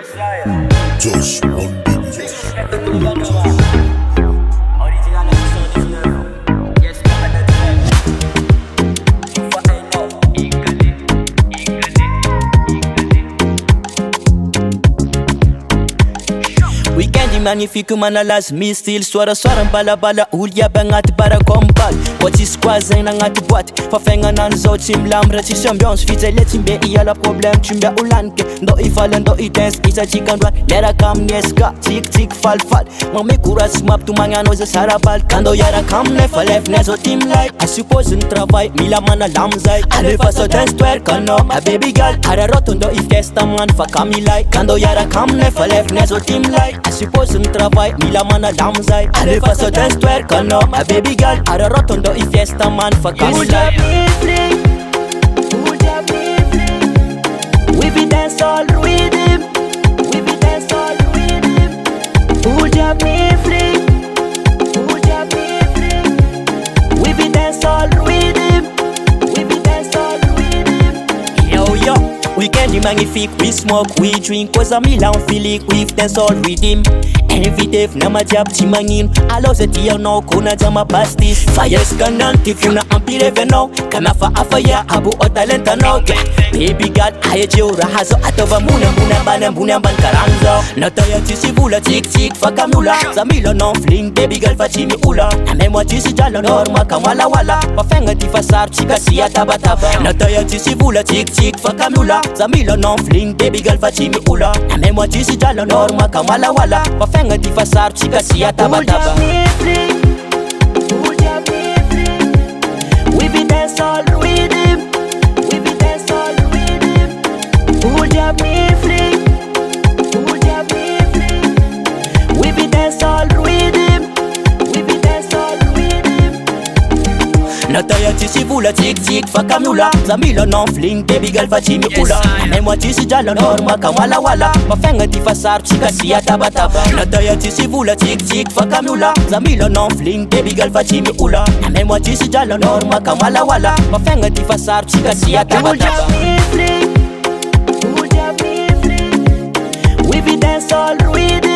Josh on the Weekendi magnifique manalazy misy style soarasoara balabala olo iaby agnaty bara combat koa tsisy koa zegny agnaty boaty fa fiaignanany zao tsy milamy raha tsisy ambiance fijale tsy mbe iala problème tsy mbe olanike ndo ifaly ndo idance isatsika androany leraka amin'ny ISK tsikitsiky falifaly magme courage mampitomagny anao za sarabaly ka ndo iaraka aminay fa lefinay zao ty milay asupose ny travail mila manalamy zay alefa sao tinstoerkanao a baby girl araroto ndo ifesta magnano fa ka milay ka ndo iaraka aminay fa lefinay zao ty milay suppose ny travail mila manalamy zay alefa sao tinstoerkanao a baby girl araroto ndo ifiesta man fa ka milay we be dance all with him we be dance all with him Uja be free Uja be free we be dance all with him we be dance all with him yo weekend magnifique we smoke we drink cause I'm Milan feeling we dance all with him every day na majab tsy magnino allo ze tianao kona jama pastis fires kananty fiona ampire venao kanafa afaya abo o talentanao baby god ayejeo raha zao atova munambuna ambany ambony ambany karanzao nataya tsisy vola tsikitsiky fa kamiola za milanao fling baby girl fa tsy miula namemwa tsisy jala norma kamwalawala fa fiaigna ty fa sarotsika sy atabataba nataya tsisy vola tsikitsiky fa kamiola za milanao fling baby girl fa tsy miula namemwa tsisy jala norma kamwalawala fa fiaigna ty fa sarotsika sy atabataba we be dance all with him we be dance all with him Uja be free Uja be free we be dance all with him we be dance all with him nataya tsisy vola tsikitsiky fa kamiola za milanao fling baby girl fa tsy miula namemwa tsisy jala norma kamwalawala fa fiaigna ty fa sarotsika sy atabataba nataya tsisy vola tsikitsiky fa kamiola za milanao fling baby girl fa tsy miula namemwa tsisy jala norma kamwalawala fa fiaigna ty fa sarotsika sy atabataba we be dance all with